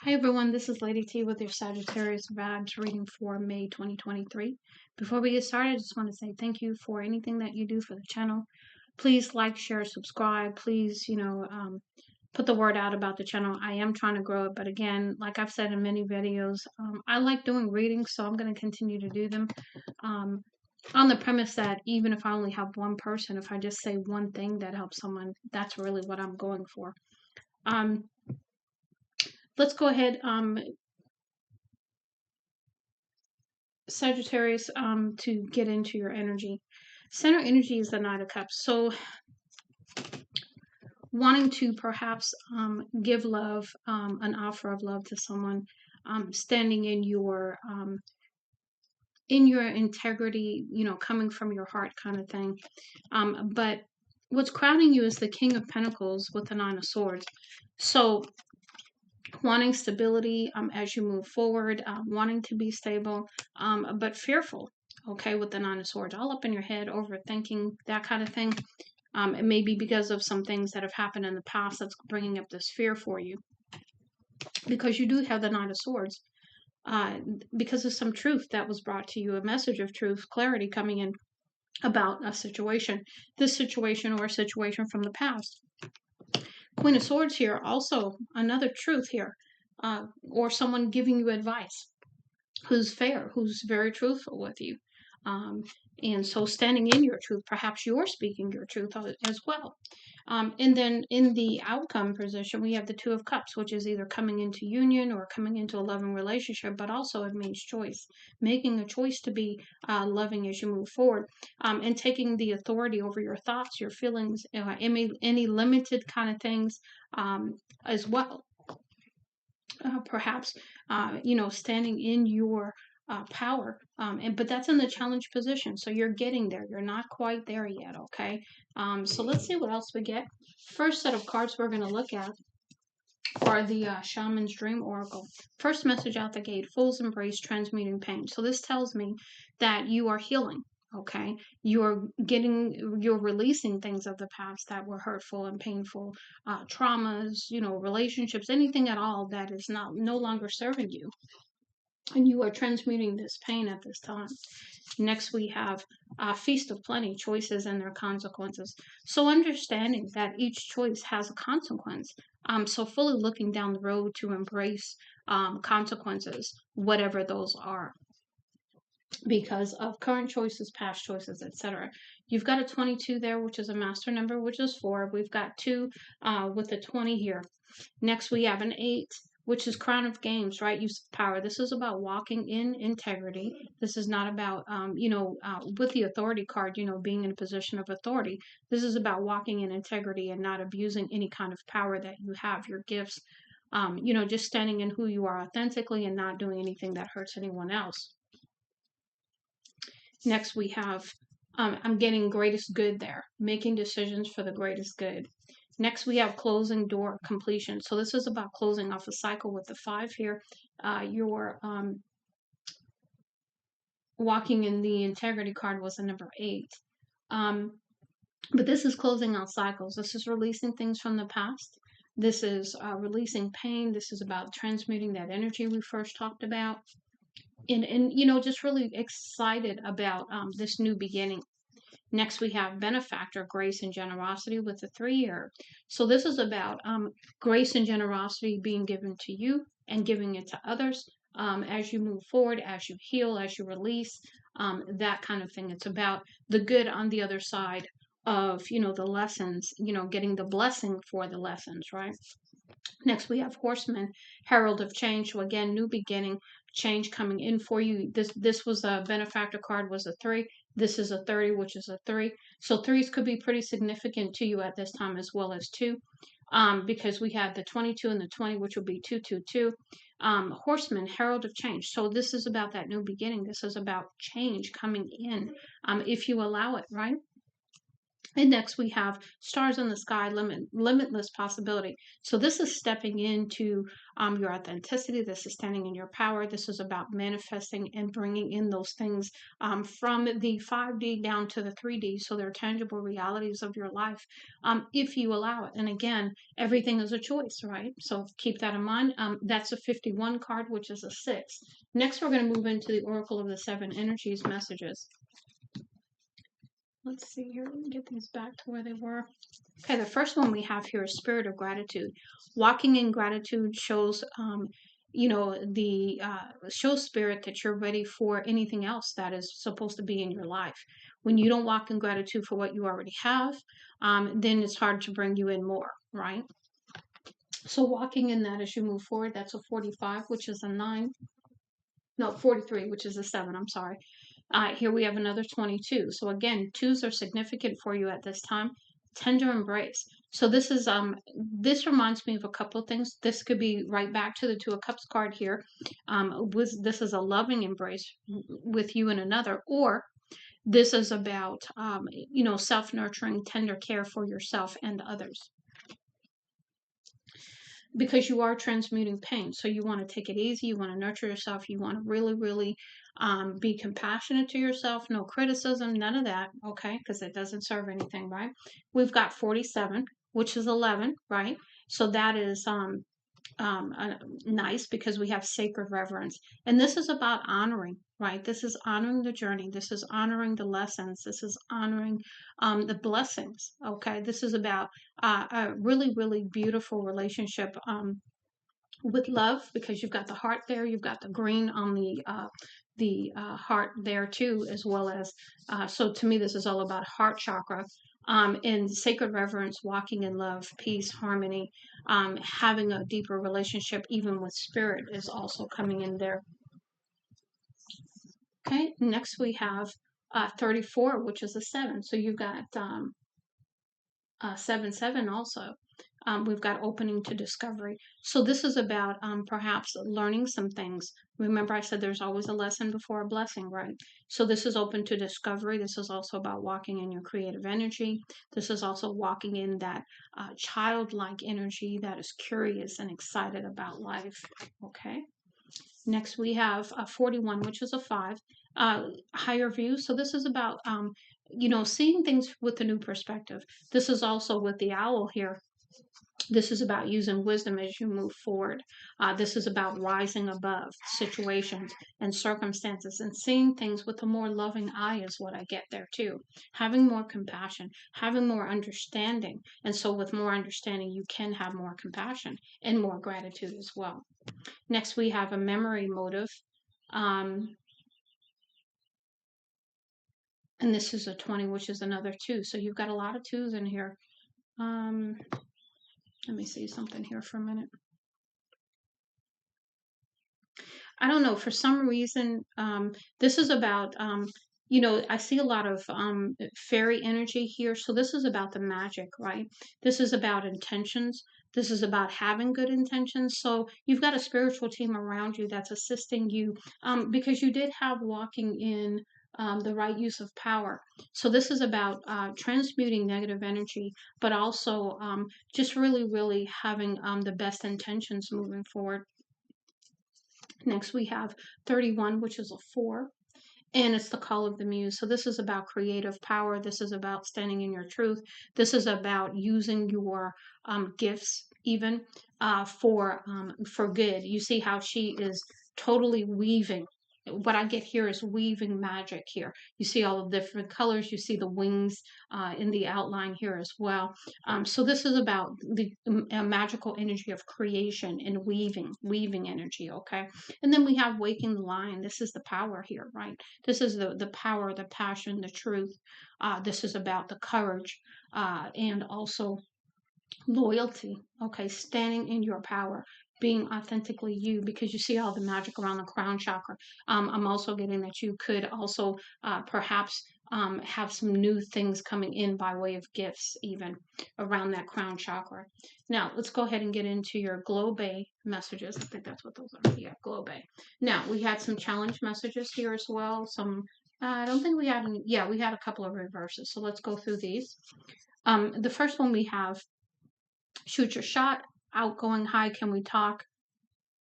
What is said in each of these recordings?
Hi everyone, this is Lady T with your Sagittarius Vibes reading for May 2023. Before we get started, I just want to say thank you for anything that you do for the channel. Please like, share, subscribe. Please, put the word out about the channel. I am trying to grow it, but again, like I've said in many videos, I like doing readings, so I'm going to continue to do them. Um, on the premise that even if I only have one person, if I just say one thing that helps someone, that's really what I'm going for. Um, let's go ahead. Sagittarius, to get into your energy. Center energy is the Knight of Cups. So wanting to perhaps give love, an offer of love to someone, standing in your integrity, coming from your heart kind of thing. But what's crowding you is the King of Pentacles with the Nine of Swords. So wanting stability as you move forward, wanting to be stable, but fearful, okay, with the Nine of Swords, all up in your head, overthinking, that kind of thing. It may be because of some things that have happened in the past that's bringing up this fear for you, because you do have the Nine of Swords, because of some truth that was brought to you, a message of truth, clarity coming in about a situation, this situation or a situation from the past. Queen of Swords here, also another truth here, or someone giving you advice who's fair, who's very truthful with you. And so standing in your truth, perhaps you're speaking your truth as well. And then in the outcome position, we have the Two of Cups, which is either coming into union or coming into a loving relationship, but also it means choice, making a choice to be loving as you move forward, and taking the authority over your thoughts, your feelings, any limited kind of things as well. Perhaps, standing in your power. But that's in the challenge position. So you're getting there. You're not quite there yet. Okay. So let's see what else we get. First set of cards we're going to look at are the Shaman's Dream Oracle. First message out the gate: Fool's Embrace, transmuting pain. So this tells me that you are healing. Okay, you're releasing things of the past that were hurtful and painful, traumas, relationships, anything at all that is no longer serving you, and you are transmuting this pain at this time. Next, we have Feast of Plenty, choices and their consequences. So understanding that each choice has a consequence. So fully looking down the road to embrace consequences, whatever those are, because of current choices, past choices, etc. You've got a 22 there, which is a master number, which is 4. We've got 2 with a 20 here. Next, we have an 8, which is Crown of Games, right? Use of power. This is about walking in integrity. This is not about, with the authority card, being in a position of authority. This is about walking in integrity and not abusing any kind of power that you have, your gifts, just standing in who you are authentically and not doing anything that hurts anyone else. Next, we have, I'm getting greatest good there, making decisions for the greatest good. Next, we have closing door completion. So this is about closing off a cycle with the 5 here. Your walking in the integrity card was the number 8. But this is closing out cycles. This is releasing things from the past. This is releasing pain. This is about transmuting that energy we first talked about. And just really excited about this new beginning. Next, we have benefactor, grace and generosity with the 3 here. So this is about grace and generosity being given to you and giving it to others as you move forward, as you heal, as you release, that kind of thing. It's about the good on the other side of, the lessons, getting the blessing for the lessons, right? Next, we have Horseman, Herald of Change. So again, new beginning, change coming in for you. This was a benefactor card, was a 3. This is a 30, which is a 3. So 3s could be pretty significant to you at this time, as well as 2, because we have the 22 and the 20, which will be 222. Horseman, Herald of Change. So this is about that new beginning. This is about change coming in, if you allow it, right? And next we have stars in the sky, limitless possibility. So this is stepping into your authenticity. This is standing in your power. This is about manifesting and bringing in those things from the 5D down to the 3D. So they're tangible realities of your life if you allow it. And again, everything is a choice, right? So keep that in mind. That's a 51 card, which is a 6. Next, we're going to move into the Oracle of the Seven Energies messages. Let's see here. Let me get these back to where they were. Okay, the first one we have here is spirit of gratitude. Walking in gratitude shows, shows spirit that you're ready for anything else that is supposed to be in your life. When you don't walk in gratitude for what you already have, then it's hard to bring you in more, right? So walking in that as you move forward, that's a 45, which is a 9. No, 43, which is a 7. I'm sorry. Here we have another 22. So again, 2s are significant for you at this time. Tender embrace. So this is this reminds me of a couple of things. This could be right back to the 2 of Cups card here. This is a loving embrace with you and another, or this is about self-nurturing, tender care for yourself and others, because you are transmuting pain. So you want to take it easy. You want to nurture yourself. You want to really, really be compassionate to yourself. No criticism, none of that. Okay. Because it doesn't serve anything, right? We've got 47, which is 11, right? So that is nice because we have sacred reverence. And this is about honoring, right? This is honoring the journey. This is honoring the lessons. This is honoring the blessings. Okay. This is about a really, really beautiful relationship with love, because you've got the heart there. You've got the green on the heart there too, as well as, so to me, this is all about heart chakra. In sacred reverence, walking in love, peace, harmony, having a deeper relationship, even with spirit, is also coming in there. Okay, next we have 34, which is a 7. So you've got 7, 7 also. We've got opening to discovery. So this is about perhaps learning some things. Remember, I said there's always a lesson before a blessing, right? So this is open to discovery. This is also about walking in your creative energy. This is also walking in that childlike energy that is curious and excited about life. Okay. Next, we have 41, which is a 5, higher view. So this is about, seeing things with a new perspective. This is also with the owl here. This is about using wisdom as you move forward. This is about rising above situations and circumstances and seeing things with a more loving eye is what I get there too. Having more compassion, having more understanding. And so with more understanding, you can have more compassion and more gratitude as well. Next, we have a memory motive. And this is a 20, which is another 2. So you've got a lot of 2s in here. Let me see something here for a minute. I don't know, for some reason, this is about, I see a lot of fairy energy here. So this is about the magic, right? This is about intentions. This is about having good intentions. So you've got a spiritual team around you that's assisting you because you did have walking in the right use of power. So this is about transmuting negative energy, but also just really, really having the best intentions moving forward. Next, we have 31, which is a 4, and it's the call of the muse. So this is about creative power. This is about standing in your truth. This is about using your gifts even for good. You see how she is totally weaving. What I get here is weaving magic here. You see all the different colors. You see the wings in the outline here as well. So this is about the magical energy of creation and weaving energy, okay? And then we have waking the lion. This is the power here, right? This is the power, the passion, the truth. This is about the courage and also loyalty, okay? Standing in your power, being authentically you, because you see all the magic around the crown chakra. I'm also getting that you could also perhaps have some new things coming in by way of gifts, even around that crown chakra. Now, let's go ahead and get into your Globe messages. I think that's what those are. Yeah, Globe. Now, we had some challenge messages here as well, some I don't think we had any. Yeah, we had a couple of reverses. So let's go through these. The first one we have shoot your shot, outgoing, hi, can we talk?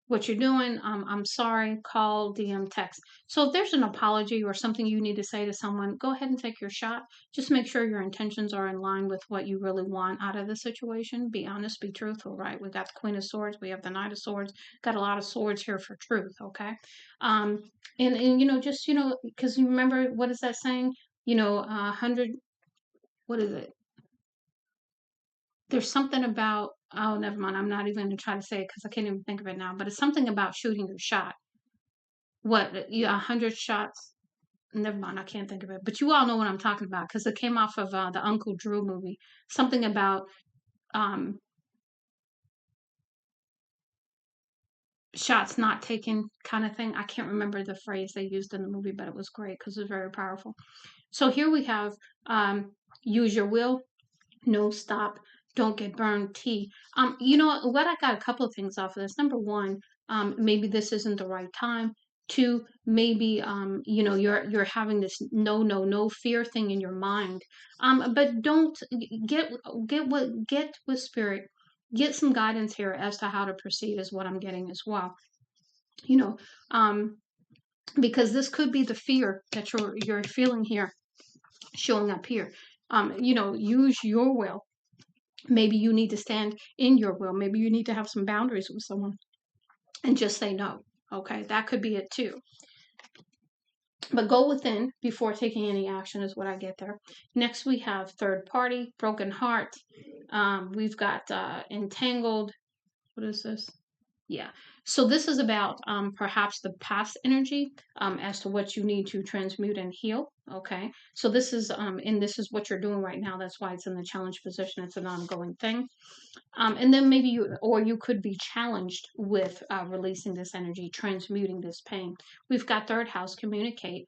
What you're doing, I'm sorry, call, DM, text. So if there's an apology or something you need to say to someone, go ahead and take your shot. Just make sure your intentions are in line with what you really want out of the situation. Be honest, be truthful, right? We got the Queen of Swords, we have the Knight of Swords, got a lot of swords here for truth, okay? Um, and just because you remember what is that saying? 100. What is it? There's something about, oh, never mind. I'm not even going to try to say it because I can't even think of it now. But it's something about shooting your shot. What, 100 shots? Never mind, I can't think of it. But you all know what I'm talking about because it came off of the Uncle Drew movie. Something about um, shots not taken, kind of thing. I can't remember the phrase they used in the movie, but it was great because it was very powerful. So here we have use your will, no stop, don't get burned, T. You know what? I got a couple of things off of this. Number one, maybe this isn't the right time. Two, maybe you're having this no fear thing in your mind. But don't get get with spirit. Get some guidance here as to how to proceed is what I'm getting as well. You know, um, because this could be the fear that you're feeling here showing up here. Use your will. Maybe you need to stand in your will. Maybe you need to have some boundaries with someone and just say no. Okay, that could be it too. But go within before taking any action is what I get there. Next, we have third party, broken heart. We've got entangled. What is this? Yeah. So this is about perhaps the past energy as to what you need to transmute and heal. Okay. So this is and this is what you're doing right now. That's why it's in the challenge position. It's an ongoing thing. And then maybe you could be challenged with releasing this energy, transmuting this pain. We've got third house, communicate.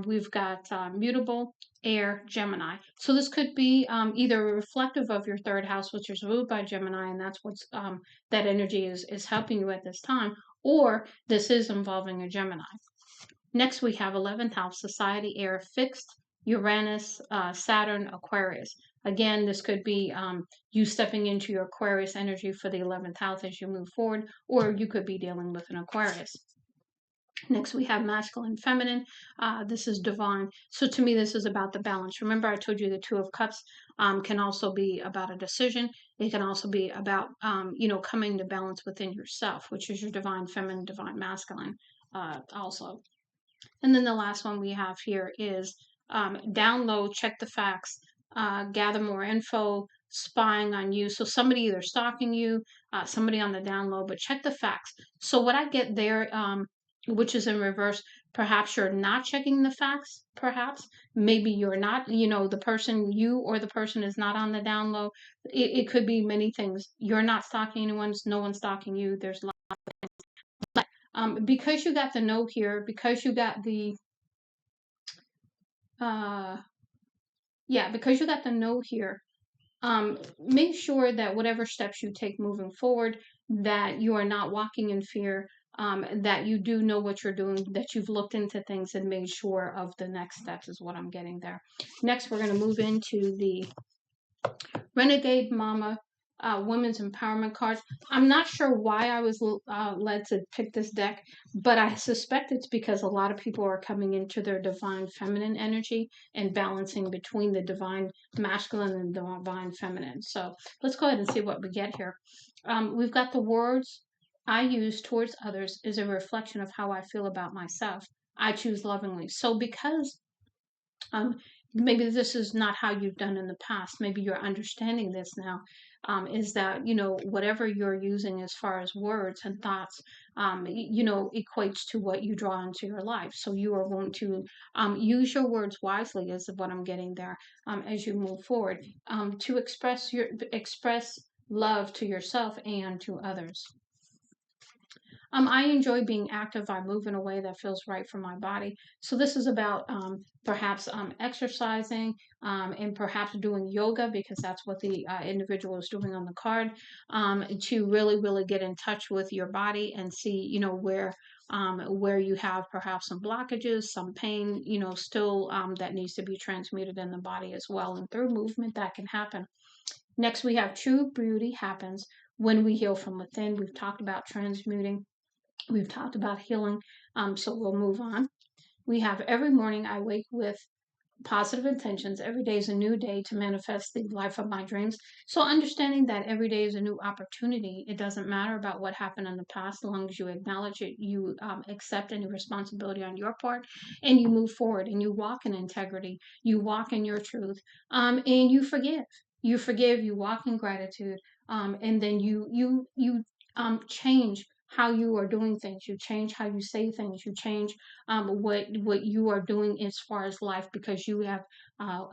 We've got mutable, air, Gemini. So this could be either reflective of your third house, which is ruled by Gemini, and that's what's that energy is helping you at this time, or this is involving a Gemini. Next, we have 11th house, society, air, fixed, Uranus, Saturn, Aquarius. Again, this could be you stepping into your Aquarius energy for the 11th house as you move forward, or you could be dealing with an Aquarius. Next, we have masculine, feminine. This is divine. So to me, this is about the balance. Remember, I told you the Two of Cups can also be about a decision. It can also be about, coming to balance within yourself, which is your divine feminine, divine masculine also. And then the last one we have here is download, check the facts, gather more info, spying on you. So somebody either stalking you, somebody on the download, but check the facts. So what I get there, which is in reverse, perhaps you're not checking the facts, perhaps. Maybe you're not, the person, you or the person is not on the download. It could be many things. You're not stalking anyone, no one's stalking you. There's because you got the no here, because you got the uh because you got the no here, make sure that whatever steps you take moving forward, that you are not walking in fear, that you do know what you're doing, that you've looked into things and made sure of the next steps is what I'm getting there. Next, we're going to move into the Renegade Mama women's empowerment cards. I'm not sure why I was led to pick this deck, but I suspect it's because a lot of people are coming into their divine feminine energy and balancing between the divine masculine and divine feminine. So let's go ahead and see what we get here. We've got the words I use towards others is a reflection of how I feel about myself. I choose lovingly. So because um, maybe this is not how you've done in the past. Maybe you're understanding this now. Is that whatever you're using as far as words and thoughts, equates to what you draw into your life. So you are going to use your words wisely, is what I'm getting there, as you move forward, to express love to yourself and to others. I enjoy being active. I move in a way that feels right for my body. So this is about perhaps exercising and perhaps doing yoga, because that's what the individual is doing on the card, to really, really get in touch with your body and see, where you have perhaps some blockages, some pain, still that needs to be transmuted in the body as well. And through movement, that can happen. Next, we have true beauty happens when we heal from within. We've talked about transmuting. We've talked about healing. So we'll move on. We have every morning I wake with positive intentions. Every day is a new day to manifest the life of my dreams. So understanding that every day is a new opportunity. It doesn't matter about what happened in the past, as long as you acknowledge it, you accept any responsibility on your part, and you move forward and you walk in integrity. You walk in your truth, and you forgive. You forgive. You walk in gratitude, and then you change how you are doing things. You change how you say things. You change what you are doing as far as life, because you have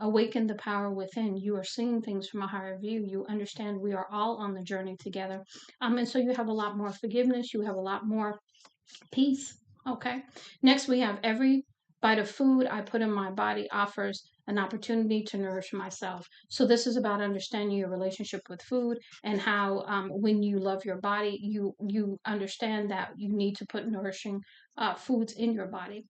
awakened the power within. You are seeing things from a higher view. You understand we are all on the journey together, and so you have a lot more forgiveness. You have a lot more peace. Okay. Next, we have every bite of food I put in my body offers an opportunity to nourish myself. So this is about understanding your relationship with food, and how when you love your body, you understand that you need to put nourishing foods in your body.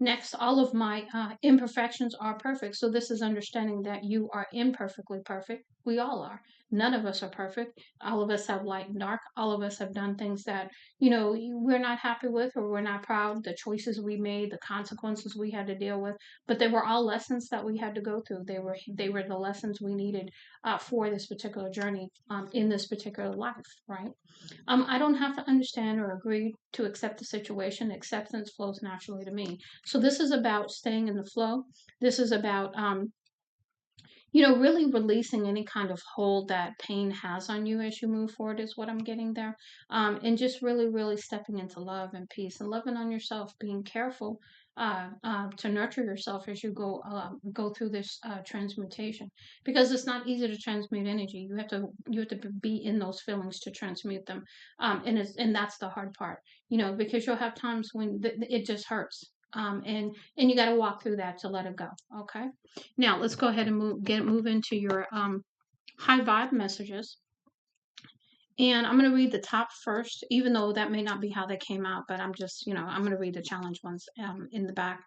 Next, all of my imperfections are perfect. So this is understanding that you are imperfectly perfect. We all are. None of us are perfect. All of us have light and dark. All of us have done things that, we're not happy with, or we're not proud, the choices we made, the consequences we had to deal with. But they were all lessons that we had to go through. They were the lessons we needed for this particular journey, in this particular life, right? I don't have to understand or agree to accept the situation. Acceptance flows naturally to me. So this is about staying in the flow. This is about really releasing any kind of hold that pain has on you as you move forward, is what I'm getting there. And just really, really stepping into love and peace and loving on yourself, being careful to nurture yourself as you go through this transmutation, because it's not easy to transmute energy. You have to be in those feelings to transmute them, and that's the hard part, because you'll have times when it just hurts, and you got to walk through that to let it go. Okay. Now let's go ahead and move into your high vibe messages. And I'm going to read the top first, even though that may not be how they came out, but I'm going to read the challenge ones in the back.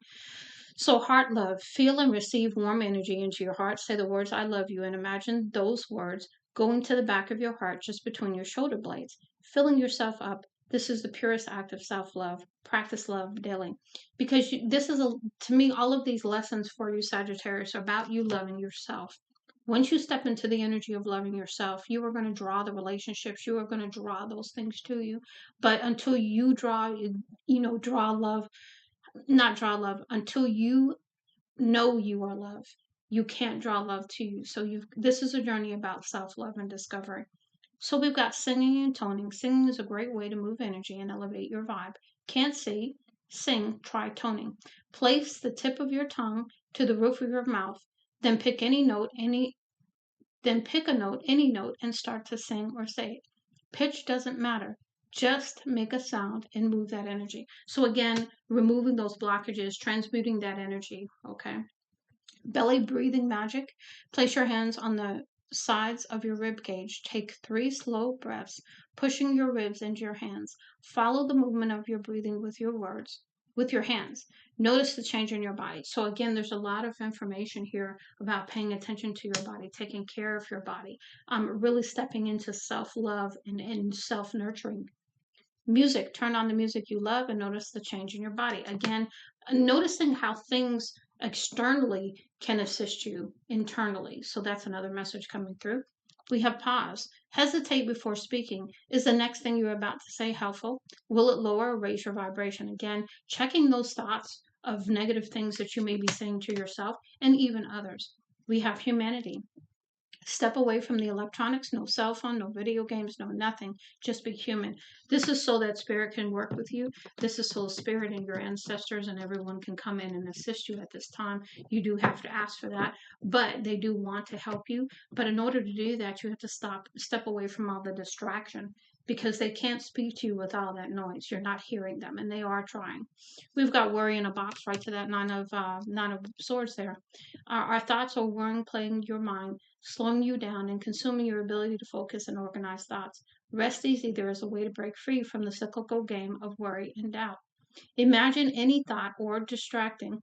So, heart love, feel and receive warm energy into your heart. Say the words I love you, and imagine those words going to the back of your heart, just between your shoulder blades, filling yourself up. This is the purest act of self love. Practice love daily. Because this is, to me, all of these lessons for you, Sagittarius, are about you loving yourself. Once you step into the energy of loving yourself, you are going to draw the relationships, you are going to draw those things to you. But until you draw love, not draw love, until you know you are love, you can't draw love to you. So this is a journey about self-love and discovery. So we've got singing and toning. Singing is a great way to move energy and elevate your vibe. Can't see? Sing, try toning. Place the tip of your tongue to the roof of your mouth, then pick any note, and start to sing or say it. Pitch doesn't matter. Just make a sound and move that energy. So again, removing those blockages, transmuting that energy. Okay. Belly breathing magic. Place your hands on the sides of your rib cage. Take 3 slow breaths, pushing your ribs into your hands. Follow the movement of your breathing with your hands. Notice the change in your body. So again, there's a lot of information here about paying attention to your body, taking care of your body, really stepping into self-love and self-nurturing. Music, turn on the music you love and notice the change in your body. Again, noticing how things externally can assist you internally. So that's another message coming through. We have pause. Hesitate before speaking. Is the next thing you're about to say helpful? Will it lower or raise your vibration? Again, checking those thoughts of negative things that you may be saying to yourself and even others. We have humanity. Step away from the electronics, no cell phone, no video games, no nothing. Just be human. This is so that spirit can work with you. This is so spirit and your ancestors and everyone can come in and assist you at this time. You do have to ask for that, but they do want to help you. But in order to do that, you have to step away from all the distraction. because they can't speak to you with all that noise. You're not hearing them, and they are trying. We've got worry in a box right to that nine of swords there. Our thoughts are worrying, playing your mind, slowing you down, and consuming your ability to focus and organize thoughts. Rest easy. There is a way to break free from the cyclical game of worry and doubt. Imagine any thought or distracting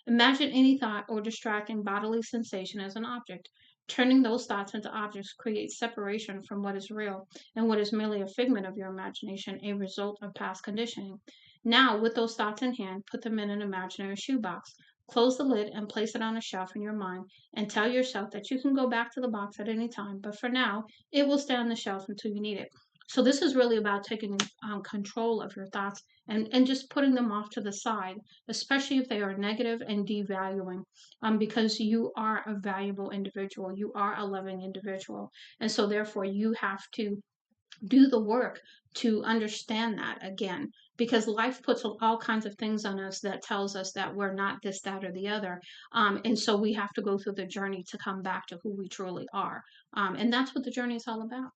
Imagine any thought or distracting bodily sensation as an object. Turning those thoughts into objects creates separation from what is real and what is merely a figment of your imagination, a result of past conditioning. Now, with those thoughts in hand, put them in an imaginary shoebox. Close the lid and place it on a shelf in your mind and tell yourself that you can go back to the box at any time, but for now, it will stay on the shelf until you need it. So, this is really about taking control of your thoughts and just putting them off to the side, especially if they are negative and devaluing, because you are a valuable individual. You are a loving individual. And so, therefore, you have to do the work to understand that again, because life puts all kinds of things on us that tells us that we're not this, that, or the other. And so we have to go through the journey to come back to who we truly are. And that's what the journey is all about.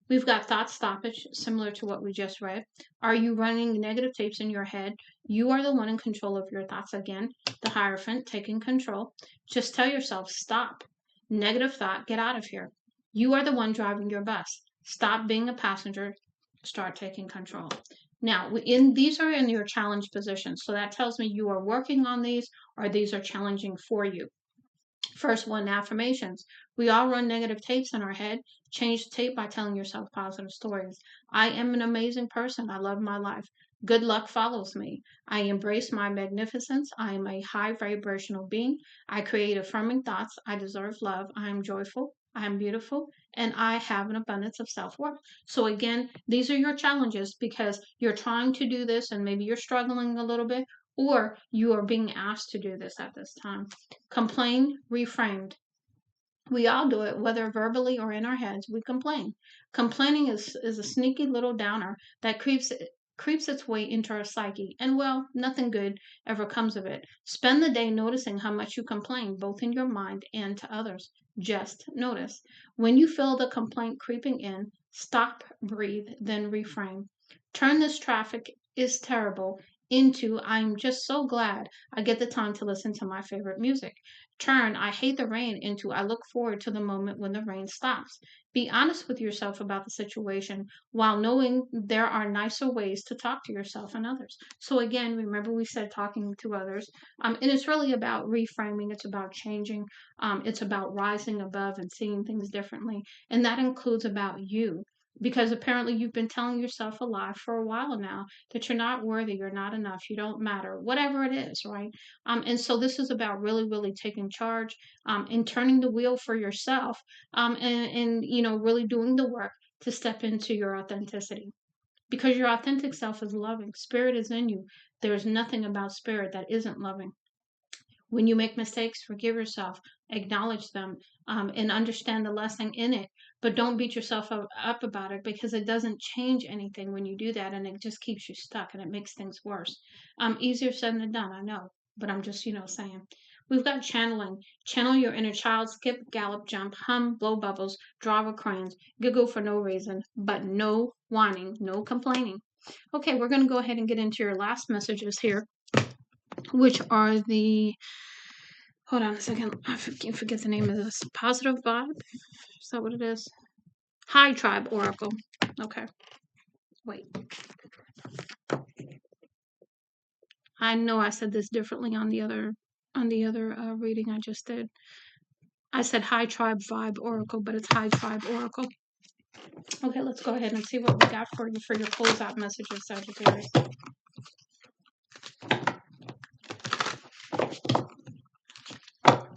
We've got thought stoppage, similar to what we just read. Are you running negative tapes in your head? You are the one in control of your thoughts again. The Hierophant taking control. Just tell yourself, stop. Negative thought, get out of here. You are the one driving your bus. Stop being a passenger. Start taking control. Now, these are in your challenge positions. So that tells me you are working on these, or these are challenging for you. First one, affirmations. We all run negative tapes in our head. Change the tape by telling yourself positive stories. I am an amazing person. I love my life. Good luck follows me. I embrace my magnificence. I am a high vibrational being. I create affirming thoughts. I deserve love. I am joyful. I am beautiful. And I have an abundance of self worth. So, again, these are your challenges because you're trying to do this and maybe you're struggling a little bit, or you are being asked to do this at this time. Complain, reframed. We all do it, whether verbally or in our heads, we complain. Complaining is a sneaky little downer that creeps its way into our psyche, and well, nothing good ever comes of it. Spend the day noticing how much you complain, both in your mind and to others. Just notice. When you feel the complaint creeping in, stop, breathe, then reframe. Turn this traffic is terrible into I'm just so glad I get the time to listen to my favorite music. Turn I hate the rain into I look forward to the moment when the rain stops. Be honest with yourself about the situation while knowing there are nicer ways to talk to yourself and others. So, again, remember we said talking to others, and it's really about reframing, it's about changing, it's about rising above and seeing things differently. And that includes about you, because apparently you've been telling yourself a lie for a while now that you're not worthy, you're not enough, you don't matter, whatever it is, right? And so this is about really, really taking charge, and turning the wheel for yourself, and really doing the work to step into your authenticity, because your authentic self is loving. Spirit is in you. There's nothing about spirit that isn't loving. When you make mistakes, forgive yourself, acknowledge them, and understand the lesson in it. But don't beat yourself up about it, because it doesn't change anything when you do that, and it just keeps you stuck and it makes things worse. Easier said than done, I know, but I'm just, saying. We've got channeling. Channel your inner child, skip, gallop, jump, hum, blow bubbles, draw with crayons, giggle for no reason, but no whining, no complaining. Okay, we're going to go ahead and get into your last messages here, which are the, hold on a second, I forget the name of this. Positive Vibe? Is that what it is? High Tribe Oracle. Okay. Wait. I know I said this differently on the other reading I just did. I said High Tribe Vibe Oracle, but it's High Tribe Oracle. Okay, let's go ahead and see what we got for you for your closeout messages, Sagittarius.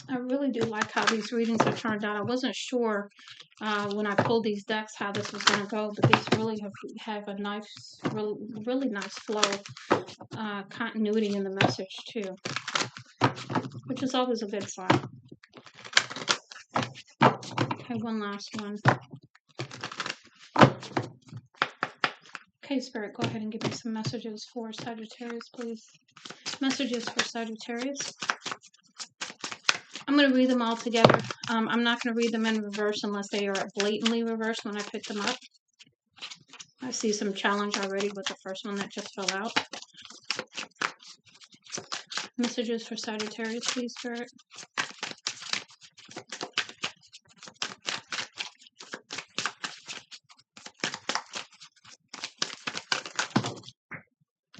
I really do like how these readings have turned out. I wasn't sure when I pulled these decks how this was going to go, but these really have a nice, really nice flow, continuity in the message too, which is always a good sign. Okay, one last one. Okay, Spirit, go ahead and give me some messages for Sagittarius, please. Messages for Sagittarius. I'm going to read them all together. I'm not going to read them in reverse unless they are blatantly reversed when I pick them up. I see some challenge already with the first one that just fell out. Messages for Sagittarius, please, Spirit.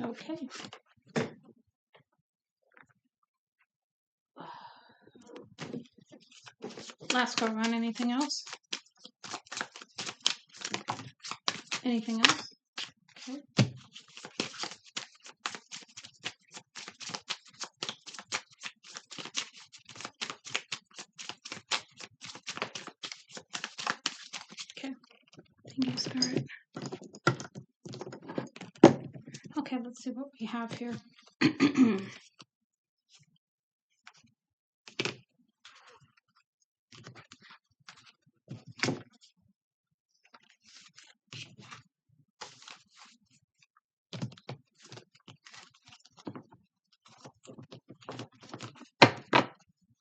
Okay. Last go around. Anything else? Anything else? Okay. Okay. Thank you, Spirit. Okay, let's see what we have here.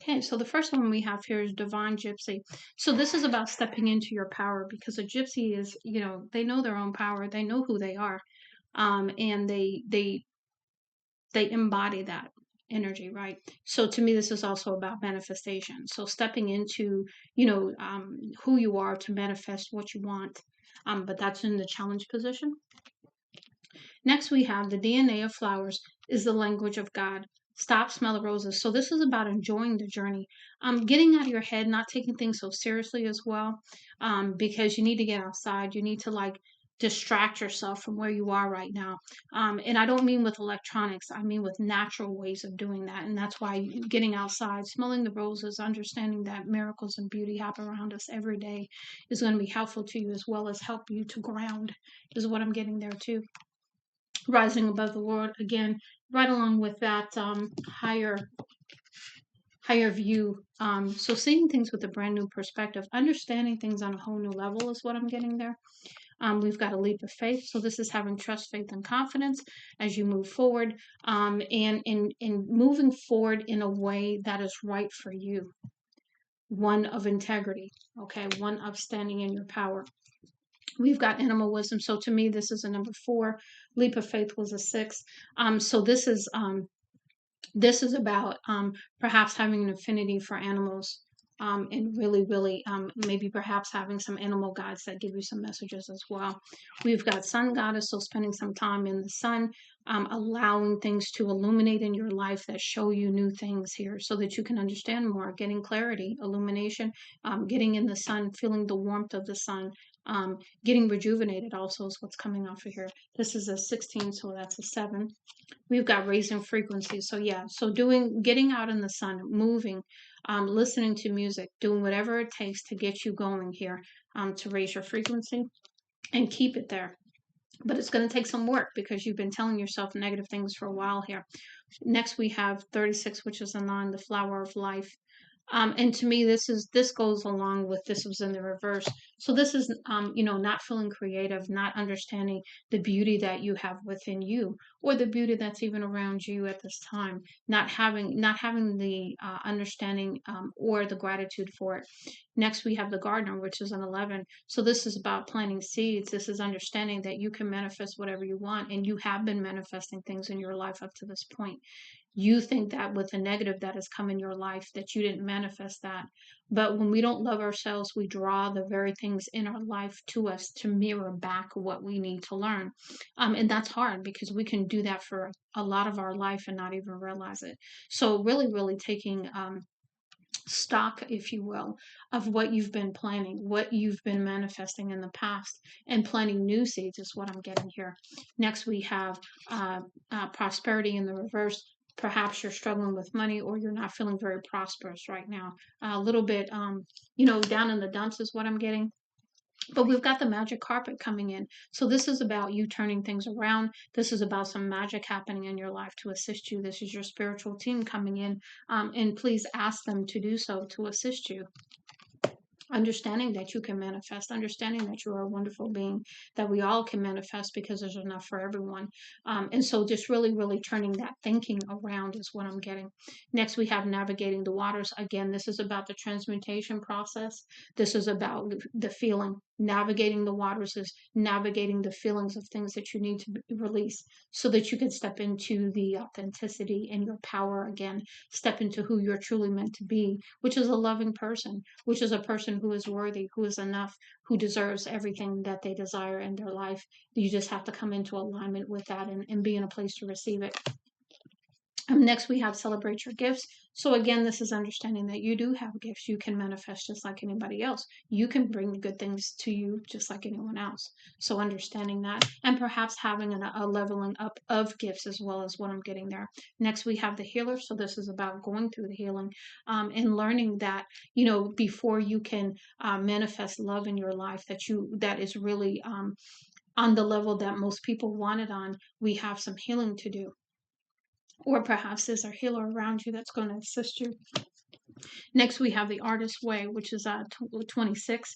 Okay, so the first one we have here is Divine Gypsy. So this is about stepping into your power, because a gypsy is, they know their own power, they know who they are, and they embody that energy, right? So to me, this is also about manifestation. So stepping into, who you are to manifest what you want, but that's in the challenge position. Next, we have the DNA of flowers is the language of God. Stop, smell the roses. So this is about enjoying the journey, getting out of your head, not taking things so seriously as well, because you need to get outside. You need to distract yourself from where you are right now. And I don't mean with electronics. I mean with natural ways of doing that. And that's why getting outside, smelling the roses, understanding that miracles and beauty happen around us every day is going to be helpful to you, as well as help you to ground, is what I'm getting there too. Rising above the world, again, right along with that higher view. So seeing things with a brand new perspective, understanding things on a whole new level is what I'm getting there. We've got a leap of faith. So this is having trust, faith, and confidence as you move forward, and in moving forward in a way that is right for you. One of integrity, okay? One of standing in your power. We've got animal wisdom. So to me, this is a number 4. Leap of faith was a 6. So this is about perhaps having an affinity for animals, and really maybe perhaps having some animal guides that give you some messages as well. We've got sun goddess, so spending some time in the sun, allowing things to illuminate in your life that show you new things here so that you can understand more, getting clarity, illumination, getting in the sun, feeling the warmth of the sun, getting rejuvenated also is what's coming off of here. This is a 16, so that's a 7. We've got raising frequency. So yeah, so getting out in the sun, moving, listening to music, doing whatever it takes to get you going here, to raise your frequency and keep it there. But it's going to take some work because you've been telling yourself negative things for a while here. Next, we have 36, which is a 9, the flower of life. And to me, this goes along with, this was in the reverse. So this is, not feeling creative, not understanding the beauty that you have within you, or the beauty that's even around you at this time, not having the understanding, or the gratitude for it. Next, we have the gardener, which is an 11. So this is about planting seeds. This is understanding that you can manifest whatever you want, and you have been manifesting things in your life up to this point. You think that with the negative that has come in your life that you didn't manifest that. But when we don't love ourselves, we draw the very things in our life to us to mirror back what we need to learn. And that's hard because we can do that for a lot of our life and not even realize it. So really taking stock, if you will, of what you've been planning, what you've been manifesting in the past, and planting new seeds is what I'm getting here. Next, we have prosperity in the reverse. Perhaps you're struggling with money, or you're not feeling very prosperous right now. A little bit, down in the dumps is what I'm getting. But we've got the magic carpet coming in. So this is about you turning things around. This is about some magic happening in your life to assist you. This is your spiritual team coming in. And please ask them to do so to assist you. Understanding that you can manifest, understanding that you are a wonderful being, that we all can manifest because there's enough for everyone. And so just really turning that thinking around is what I'm getting. Next, we have navigating the waters. Again, this is about the transmutation process. This is about the feeling. Navigating the waters is navigating the feelings of things that you need to release so that you can step into the authenticity and your power again, step into who you're truly meant to be, which is a loving person, which is a person who is worthy, who is enough, who deserves everything that they desire in their life. You just have to come into alignment with that and be in a place to receive it. Next, we have celebrate your gifts. So again, this is understanding that you do have gifts. You can manifest just like anybody else. You can bring the good things to you just like anyone else. So understanding that, and perhaps having a leveling up of gifts as well as what I'm getting there. Next, we have the healer. So this is about going through the healing and learning that, you know, before you can manifest love in your life, that is really on the level that most people want it on, we have some healing to do, or perhaps there's a healer around you that's going to assist you. Next, we have the artist way, which is 26.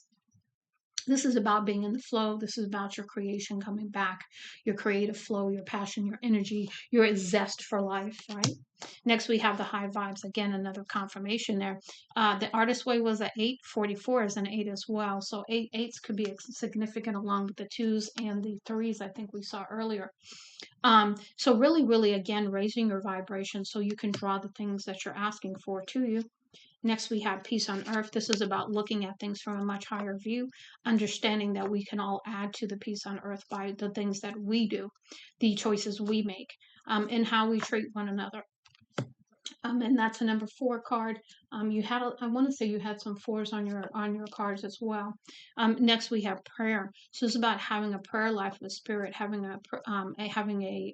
This is about being in the flow. This is about your creation coming back, your creative flow, your passion, your energy, your zest for life, right? Next, we have the high vibes. Again, another confirmation there. The artist way was an 8. 44 is an 8 as well. So eights could be significant along with the 2s and the 3s, I think we saw earlier. So really, really, again, raising your vibration so you can draw the things that you're asking for to you. Next, we have peace on earth. This is about looking at things from a much higher view, understanding that we can all add to the peace on earth by the things that we do, the choices we make, and how we treat one another. And that's a number 4 card. I want to say you had some 4s on your cards as well. Next, we have prayer. So it's about having a prayer life with spirit, having a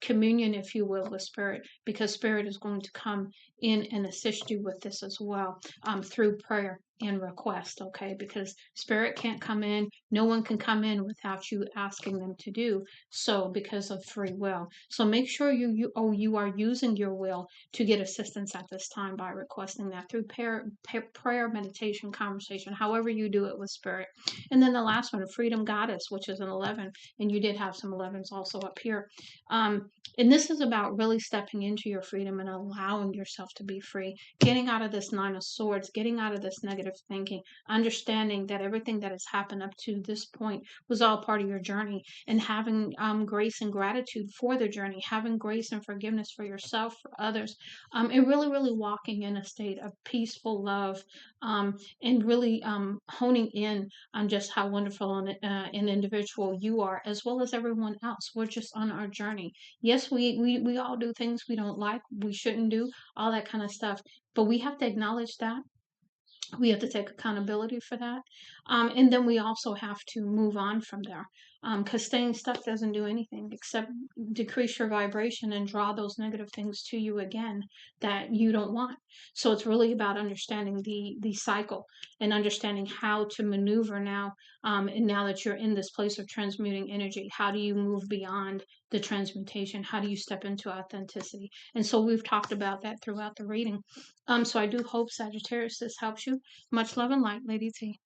communion, if you will, with spirit, because spirit is going to come in and assist you with this as well through prayer and request. Okay, because spirit can't come in. No one can come in without you asking them to do so, because of free will. So make sure you are using your will to get assistance at this time by requesting that through prayer, meditation, conversation, however you do it with spirit. And then the last one, a freedom goddess, which is an 11, and you did have some 11s also up here. And this is about really stepping into your freedom and allowing yourself to be free, getting out of this 9 of swords, getting out of this negative thinking, understanding that everything that has happened up to this point was all part of your journey, and having grace and gratitude for the journey, having grace and forgiveness for yourself, for others, and really, really walking in a state of peaceful love, and really honing in on just how wonderful an individual you are, as well as everyone else. We're just on our journey. Yes, we all do things we don't like, we shouldn't do, all that kind of stuff, but we have to acknowledge that. We have to take accountability for that. And then we also have to move on from there, because staying stuck doesn't do anything except decrease your vibration and draw those negative things to you again that you don't want. So it's really about understanding the cycle and understanding how to maneuver now. And now that you're in this place of transmuting energy, how do you move beyond the transmutation? How do you step into authenticity? And so we've talked about that throughout the reading. So I do hope, Sagittarius, this helps you. Much love and light, Lady T.